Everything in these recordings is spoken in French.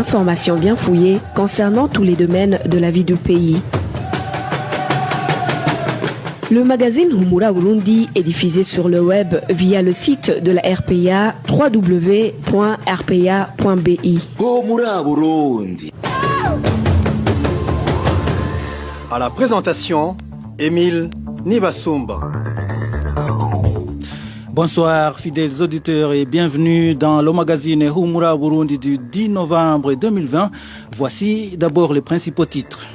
informations bien fouillées concernant tous les domaines de la vie du pays. Le magazine Humura Burundi est diffusé sur le web via le site de la RPA www.rpa.bi. Humura Burundi. À la présentation, Émile Nibasumba. Bonsoir fidèles auditeurs et bienvenue dans le magazine Humura Burundi du 10 novembre 2020. Voici d'abord les principaux titres.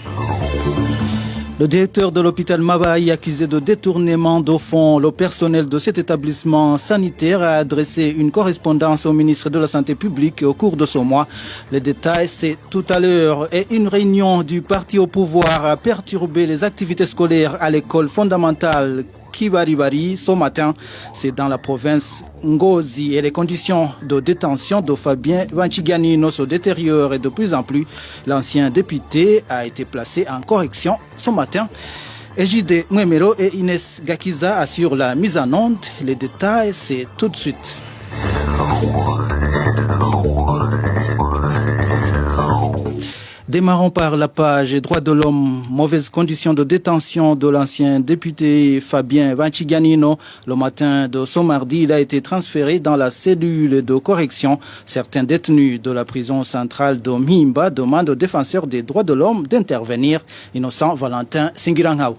Le directeur de l'hôpital Mabaï accusé de détournement de fonds. Le personnel de cet établissement sanitaire a adressé une correspondance au ministre de la Santé publique au cours de ce mois. Les détails, c'est tout à l'heure. Et une réunion du parti au pouvoir a perturbé les activités scolaires à l'école fondamentale Kibaribari ce matin. C'est dans la province Ngozi et les conditions de détention de Fabien Vanchiganino se détériorent de plus en plus. L'ancien député a été placé en correction ce matin. Ejide Mwemero et Inès Gakiza assurent la mise en onde. Les détails, c'est tout de suite. Démarrons par la page droits de l'homme. Mauvaises conditions de détention de l'ancien député Fabien Vanchiganino. Le matin de ce mardi, il a été transféré dans la cellule de correction. Certains détenus de la prison centrale de Mimba demandent aux défenseurs des droits de l'homme d'intervenir. Innocent Valentin Singirangao.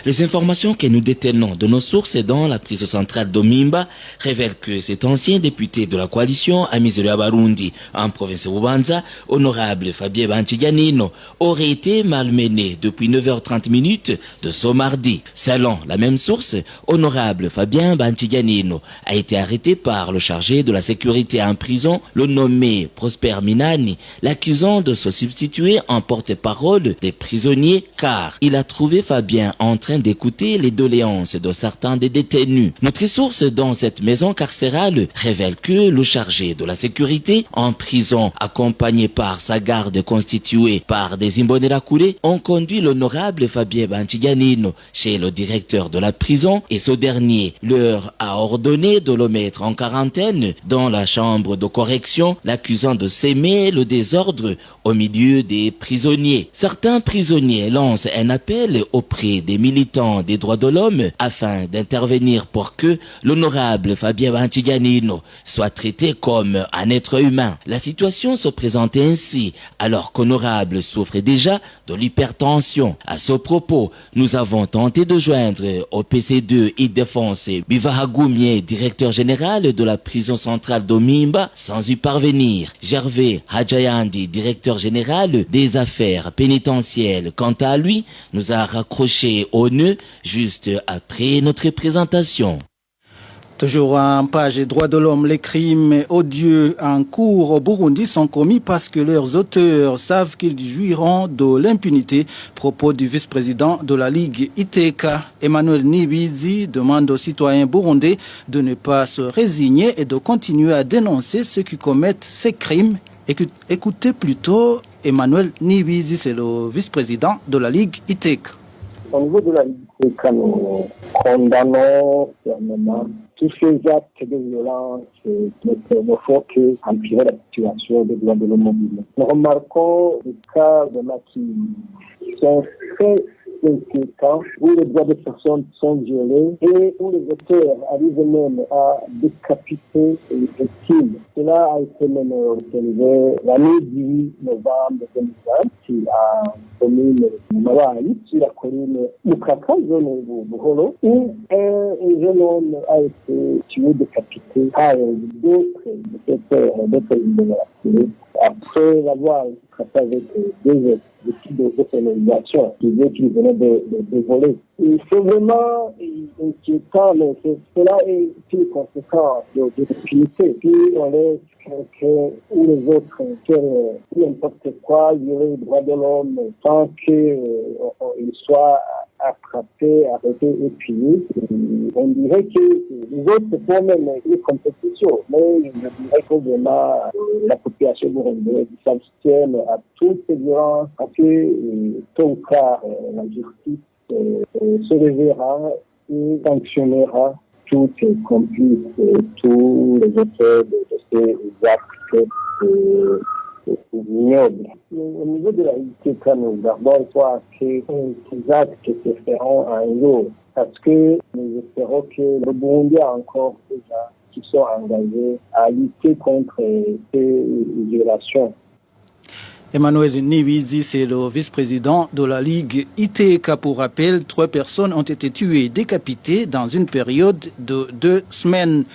Les informations que nous détenons de nos sources dans la prison centrale d'Omimba révèlent que cet ancien député de la coalition Amizero Barundi en province de Bubanza, honorable Fabien Vanchiganino, aurait été malmené depuis 9h30 de ce mardi. Selon la même source, honorable Fabien Vanchiganino a été arrêté par le chargé de la sécurité en prison, le nommé Prosper Minani, l'accusant de se substituer en porte-parole des prisonniers car il a trouvé Fabien en train d'écouter les doléances de certains des détenus. Notre source dans cette maison carcérale révèle que le chargé de la sécurité en prison, accompagné par sa garde constituée par des Imbonerakure, ont conduit l'honorable Fabien Vanchiganino chez le directeur de la prison et ce dernier leur a ordonné de le mettre en quarantaine dans la chambre de correction, l'accusant de s'aimer le désordre au milieu des prisonniers. Certains prisonniers lancent un appel auprès des militants des droits de l'homme afin d'intervenir pour que l'honorable Fabien Vanchiganino soit traité comme un être humain. La situation se présente ainsi alors qu'honorable souffre déjà de l'hypertension. À ce propos, nous avons tenté de joindre au PC2 Île-de-France Bivahagumie, directeur général de la prison centrale d'Omimba, sans y parvenir. Gervais Hadjayandi, directeur général des affaires pénitentiaires, quant à lui, nous a raccroché au nœud juste après notre présentation. Toujours en page droits de l'homme, les crimes odieux en cours au Burundi sont commis parce que leurs auteurs savent qu'ils jouiront de l'impunité. Propos du vice-président de la Ligue Iteka, Emmanuel Nibizi, demande aux citoyens burundais de ne pas se résigner et de continuer à dénoncer ceux qui commettent ces crimes. Écoutez plutôt Emmanuel Nibizi, c'est le vice-président de la Ligue Iteka. Au niveau de la Ligue Iteka, nous condamnons fermement tous ces actes de violence qui ne font qu'empirer la situation des droits de l'homme mobile. Nous remarquons des cas de qui sont très inquiétants, où les droits des personnes sont violés et où les auteurs arrivent même à décapiter les victimes. Cela a été même organisé l'année du 8 novembre 2020 à la commune de Mawali, sur la colline Mukaka, zone de Buholo, où un jeune homme a été tué, décapité par d'autres Imbonerakure après l'avoir traité avec deux équipes de pénalisation qui disaient qu'ils venaient de voler. C'est vraiment inquiétant, mais cela est une conséquence de l'impunité. Puis on laisse quelqu'un ou les autres faire n'importe quoi, violer les droits de l'homme, tant qu'il soit attrapé, arrêté et puni. On dirait que les autres font même une compétition, mais je dirais que vraiment la population burundaise s'abstienne à toutes ces violences parce que tôt ou tard la justice se réveillera et sanctionnera tous les complices, tous les auteurs de ces actes vignobles. Au niveau de la ITK, nous gardons espoir que ces actes se feront un jour, parce que nous espérons que le Burundi a encore déjà qui sont engagés à lutter contre ces violations. Emmanuel Nibizi, c'est le vice-président de la Ligue ITK. Pour rappel, 3 personnes ont été tuées et décapitées dans une période de 2 semaines.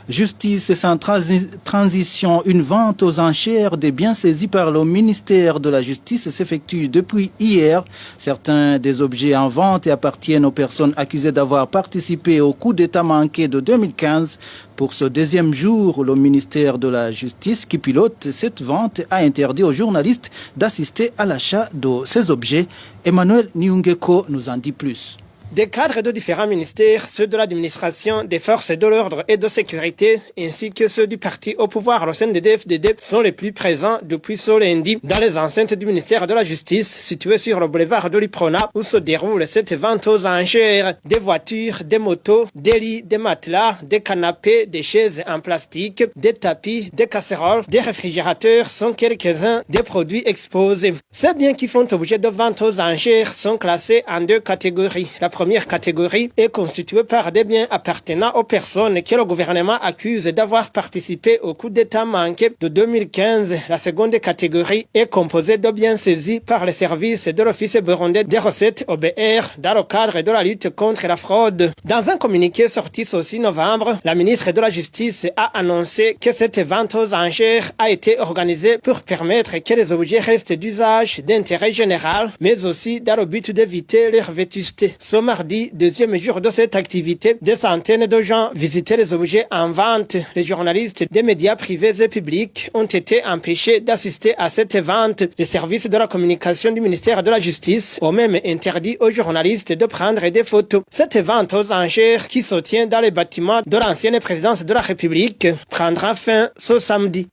Justice et sans transition, une vente aux enchères des biens saisis par le ministère de la Justice s'effectue depuis hier. Certains des objets en vente appartiennent aux personnes accusées d'avoir participé au coup d'État manqué de 2015. Pour ce 2e jour, le ministère de la Justice qui pilote cette vente a interdit aux journalistes d'assister à l'achat de ces objets. Emmanuel Niungeko nous en dit plus. Des cadres de différents ministères, ceux de l'administration, des forces de l'ordre et de sécurité, ainsi que ceux du parti au pouvoir, le CNDD-FDD, sont les plus présents depuis ce lundi dans les enceintes du ministère de la Justice, situées sur le boulevard de l'Iprona, où se déroule cette vente aux enchères. Des voitures, des motos, des lits, des matelas, des canapés, des chaises en plastique, des tapis, des casseroles, des réfrigérateurs sont quelques-uns des produits exposés. Ces biens qui font objet de vente aux enchères sont classés en 2 catégories. La première catégorie est constituée par des biens appartenant aux personnes que le gouvernement accuse d'avoir participé au coup d'État manqué de 2015. La seconde catégorie est composée de biens saisis par les services de l'Office burundais des recettes OBR dans le cadre de la lutte contre la fraude. Dans un communiqué sorti ce 6 novembre, la ministre de la Justice a annoncé que cette vente aux enchères a été organisée pour permettre que les objets restent d'usage d'intérêt général, mais aussi dans le but d'éviter leur vétusté. Ce mardi, 2e jour de cette activité, des centaines de gens visitaient les objets en vente. Les journalistes des médias privés et publics ont été empêchés d'assister à cette vente. Les services de la communication du ministère de la Justice ont même interdit aux journalistes de prendre des photos. Cette vente aux enchères qui se tient dans les bâtiments de l'ancienne présidence de la République prendra fin ce samedi.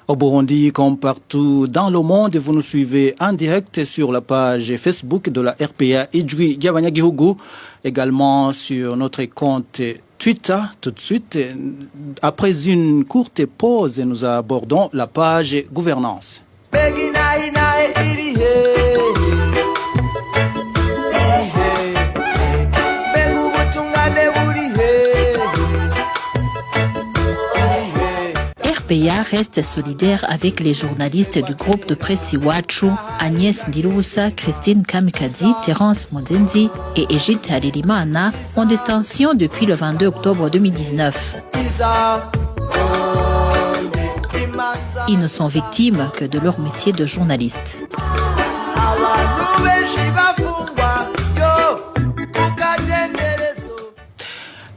Au Burundi, comme partout dans le monde, vous nous suivez en direct sur la page Facebook de la RPA Ijwi Gyabanyagihugu, également sur notre compte Twitter. Tout de suite, après une courte pause, nous abordons la page gouvernance. RPA reste solidaire avec les journalistes du groupe de presse Iwachu, Agnès Ndirusa, Christine Kamikazi, Terence Modenzi et Egide Halilimana, en détention depuis le 22 octobre 2019. Ils ne sont victimes que de leur métier de journaliste.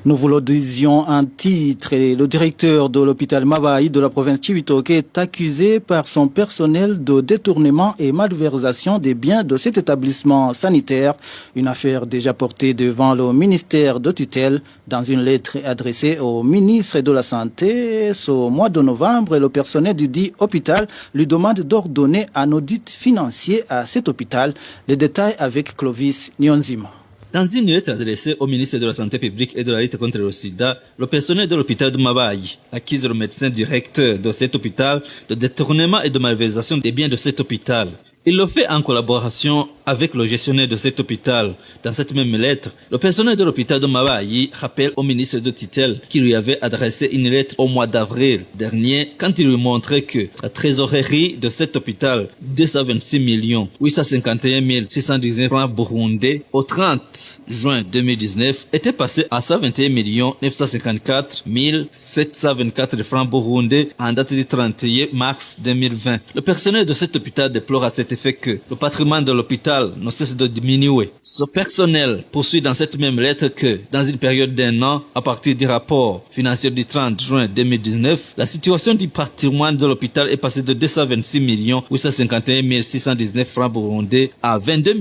Nous vous le disions en titre, le directeur de l'hôpital Mabayi de la province Chibitoke est accusé par son personnel de détournement et malversation des biens de cet établissement sanitaire. Une affaire déjà portée devant le ministère de tutelle. Dans une lettre adressée au ministre de la Santé, ce mois de novembre, le personnel du dit hôpital lui demande d'ordonner un audit financier à cet hôpital. Les détails avec Clovis Nyonzima. Dans une lettre adressée au ministre de la Santé publique et de la lutte contre le sida, le personnel de l'hôpital de Mabayi accuse le médecin directeur de cet hôpital de détournement et de malversation des biens de cet hôpital. Il le fait en collaboration avec le gestionnaire de cet hôpital. Dans cette même lettre, le personnel de l'hôpital de Mabayi rappelle au ministre de tutelle qui lui avait adressé une lettre au mois d'avril dernier quand il lui montrait que la trésorerie de cet hôpital, 226 851 619 francs burundais, au 30 juin 2019, était passée à 121 954 724 francs burundais en date du 31 mars 2020. Le personnel de cet hôpital déplore à cet effet que le patrimoine de l'hôpital ne cesse de diminuer. Ce personnel poursuit dans cette même lettre que, dans une période d'1 an, à partir du rapport financier du 30 juin 2019, la situation du patrimoine de l'hôpital est passée de 226 851 619 francs burundais à 22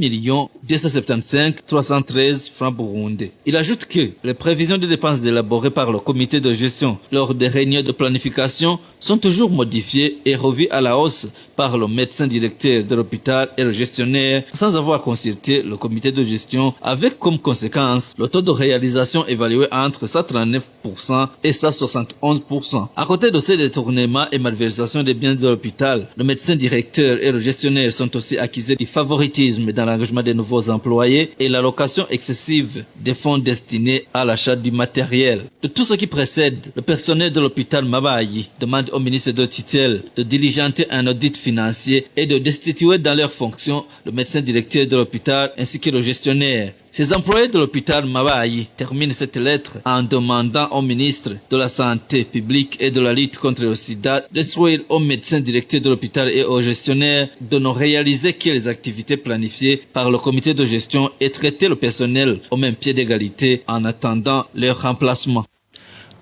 275 313 francs burundais. Il ajoute que les prévisions de dépenses élaborées par le comité de gestion lors des réunions de planification sont toujours modifiés et revus à la hausse par le médecin directeur de l'hôpital et le gestionnaire sans avoir consulté le comité de gestion, avec comme conséquence le taux de réalisation évalué entre 139% et 171%. À côté de ces détournements et malversations des biens de l'hôpital, le médecin directeur et le gestionnaire sont aussi accusés du favoritisme dans l'engagement des nouveaux employés et l'allocation excessive des fonds destinés à l'achat du matériel. De tout ce qui précède, le personnel de l'hôpital Mabayi demande au ministre de tutelle de diligenter un audit financier et de destituer dans leurs fonctions le médecin directeur de l'hôpital ainsi que le gestionnaire. Ces employés de l'hôpital Mabayi terminent cette lettre en demandant au ministre de la Santé publique et de la lutte contre le sida d'instruire au médecin directeur de l'hôpital et au gestionnaire de ne réaliser que les activités planifiées par le comité de gestion et traiter le personnel au même pied d'égalité en attendant leur remplacement.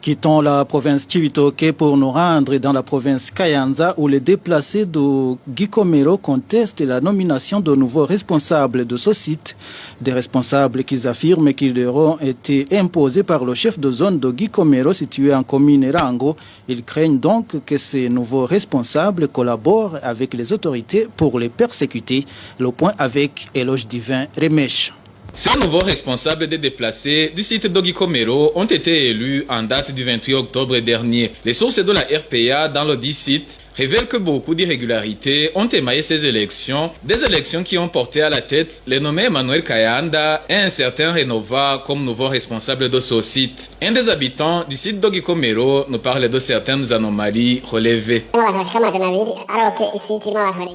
Quittons la province Chivitoke pour nous rendre dans la province Kayanza où les déplacés de Gikomero contestent la nomination de nouveaux responsables de ce site. Des responsables qui affirment qu'ils leur ont été imposés par le chef de zone de Gikomero situé en commune Rango. Ils craignent donc que ces nouveaux responsables collaborent avec les autorités pour les persécuter. Le point avec Éloge Divin Remèche. Ces nouveaux responsables des déplacés du site d'Ogikomero ont été élus en date du 28 octobre dernier. Les sources de la RPA dans le dit site révèlent que beaucoup d'irrégularités ont émaillé ces élections, des élections qui ont porté à la tête les nommés Emmanuel Kayanda et un certain Renova comme nouveau responsable de ce site. Un des habitants du site d'Ogikomero nous parle de certaines anomalies relevées.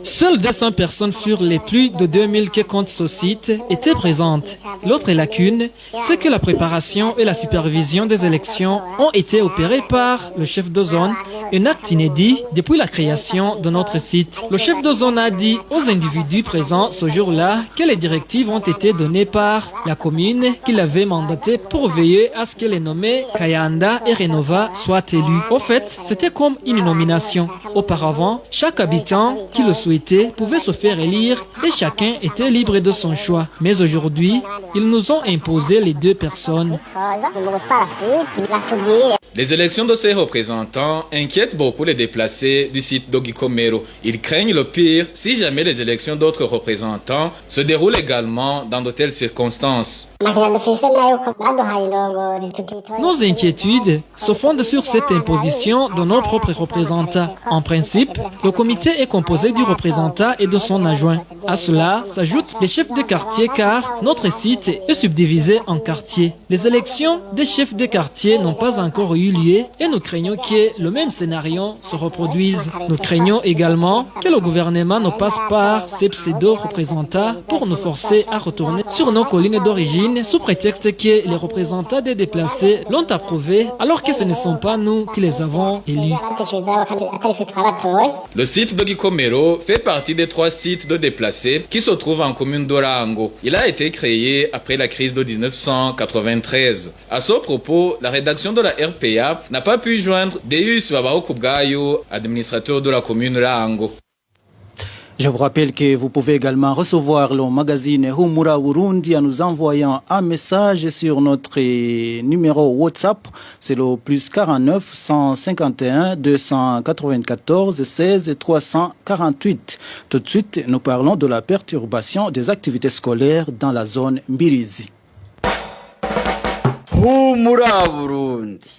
Seules 200 personnes sur les plus de 2000 qui comptent ce site étaient présentes. L'autre lacune, c'est que la préparation et la supervision des élections ont été opérées par le chef de zone, un acte inédit depuis la création de notre site. Le chef de zone a dit aux individus présents ce jour-là que les directives ont été données par la commune qui l'avait mandaté pour veiller à ce que les nommés Kayanda et Renova soient élus. Au fait, c'était comme une nomination. Auparavant, chaque habitant qui le souhaitait pouvait se faire élire et chacun était libre de son choix. Mais aujourd'hui, ils nous ont imposé les deux personnes. Les élections de ces représentants inquiètent beaucoup les déplacés du site d'Ogikomero. Ils craignent le pire si jamais les élections d'autres représentants se déroulent également dans de telles circonstances. Nos inquiétudes se fondent sur cette imposition de nos propres représentants. En principe, le comité est composé du représentant et de son adjoint. À cela s'ajoutent les chefs de quartier car notre site est subdivisé en quartiers. Les élections des chefs de quartier n'ont pas encore eu lieu et nous craignons que le même scénario se reproduise. Nous craignons également que le gouvernement ne passe par ses pseudo-représentants pour nous forcer à retourner sur nos collines d'origine sous prétexte que les représentants des déplacés l'ont approuvé alors que ce ne sont pas nous qui les avons élus. Le site d'Ogikomero fait partie des 3 sites de déplacés qui se trouvent en commune d'Orango. Il a été créé après la crise de 1993. À ce propos, la rédaction de la RPA n'a pas pu joindre Deus Babaokubgayo, administrateur de la commune Rango. Je vous rappelle que vous pouvez également recevoir le magazine Humura Burundi en nous envoyant un message sur notre numéro WhatsApp. C'est le plus 49 151 294 16 348. Tout de suite, nous parlons de la perturbation des activités scolaires dans la zone Mbirizi. Humura Burundi.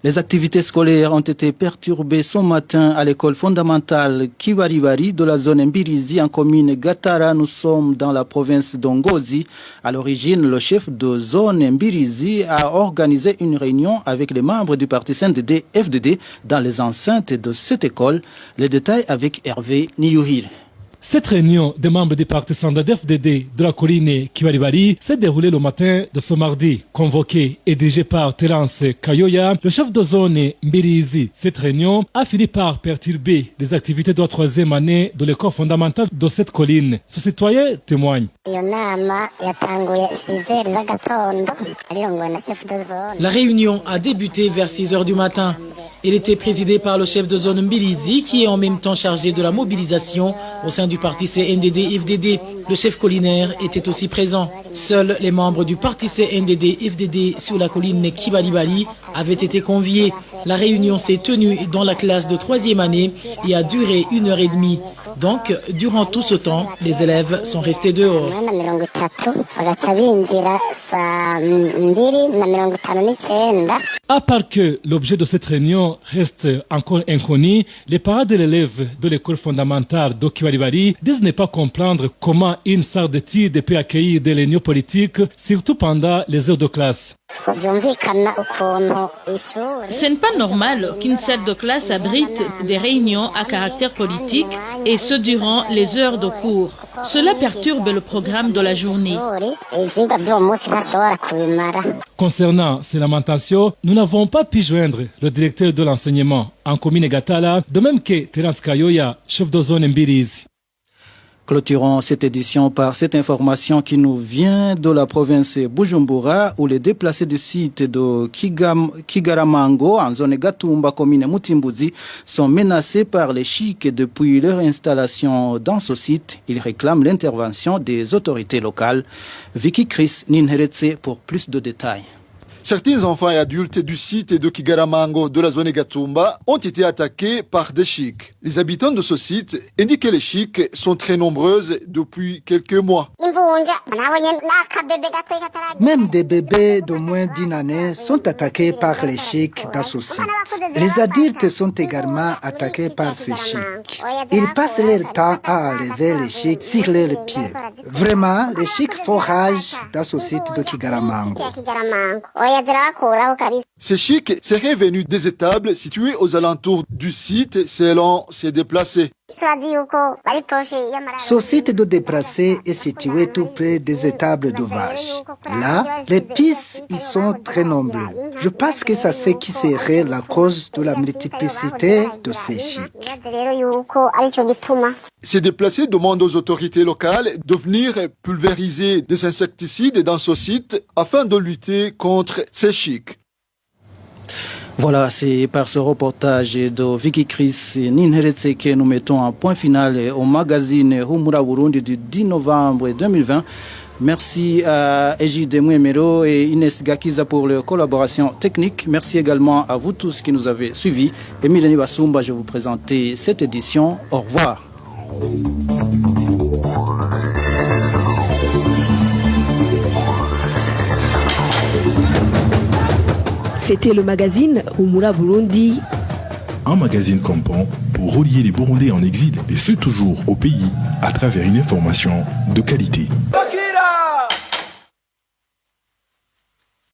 Les activités scolaires ont été perturbées ce matin à l'école fondamentale Kibaribari de la zone Mbirizi en commune Gatara. Nous sommes dans la province d'Ongozi. À l'origine, le chef de zone Mbirizi a organisé une réunion avec les membres du parti CNDD-FDD dans les enceintes de cette école. Les détails avec Hervé Niyuhir. Cette réunion des membres du parti CNDD-FDD de la colline Kibaribari s'est déroulée le matin de ce mardi. Convoqué et dirigé par Terence Kayoya, le chef de zone Mbirizi. Cette réunion a fini par perturber les activités de la 3e année de l'école fondamentale de cette colline. Ce citoyen témoigne. La réunion a débuté vers 6 heures du matin. Elle était présidée par le chef de zone Mbirizi qui est en même temps chargé de la mobilisation au sein du du parti CNDD-FDD. Le chef collinaire était aussi présent. Seuls les membres du parti CNDD-FDD sur la colline Kibalibali avaient été conviés. La réunion s'est tenue dans la classe de 3e année et a duré 1h30. Donc, durant tout ce temps, les élèves sont restés dehors. À part que l'objet de cette réunion reste encore inconnu, les parents de l'élève de l'école fondamentale d'Okibaribari disent ne pas comprendre comment une salle d'études peut accueillir des réunions politiques, surtout pendant les heures de classe. Ce n'est pas normal qu'une salle de classe abrite des réunions à caractère politique et ce durant les heures de cours. Cela perturbe le programme de la journée. Concernant ces lamentations, nous n'avons pas pu joindre le directeur de l'enseignement en commune Gatala, de même que Terence Kayoya, chef de zone Mbirizi. Clôturons cette édition par cette information qui nous vient de la province Bujumbura où les déplacés du site de Kigaramango en zone Gatumba, commune Mutimbuzi, sont menacés par les chics depuis leur installation dans ce site. Ils réclament l'intervention des autorités locales. Vicky Chris Ninheretse pour plus de détails. Certains enfants et adultes du site de Kigaramango de la zone Gatumba ont été attaqués par des chics. Les habitants de ce site indiquent que les chics sont très nombreuses depuis quelques mois. Même des bébés de moins d'une année sont attaqués par les chics dans ce site. Les adultes sont également attaqués par ces chics. Ils passent leur temps à enlever les chics sur leurs pieds. Vraiment, les chics font rage dans ce site de Kigaramango. Ces chics seraient venus des étables situées aux alentours du site selon ces déplacés. Ce site de déplacés est situé tout près des étables de vaches. Là, les pistes y sont très nombreux. Je pense que c'est ce qui serait la cause de la multiplicité de ces chics. Ces déplacés demandent aux autorités locales de venir pulvériser des insecticides dans ce site afin de lutter contre ces chics. Voilà, c'est par ce reportage de Vicky Chris Ninheretse que nous mettons un point final au magazine Humura Burundi du 10 novembre 2020. Merci à Egide Mouemero et Inès Gakiza pour leur collaboration technique. Merci également à vous tous qui nous avez suivis. Emile Nibasumba, je vous présentais cette édition. Au revoir. C'était le magazine Humura Burundi. Un magazine comprend pour relier les Burundais en exil et ceux toujours au pays à travers une information de qualité.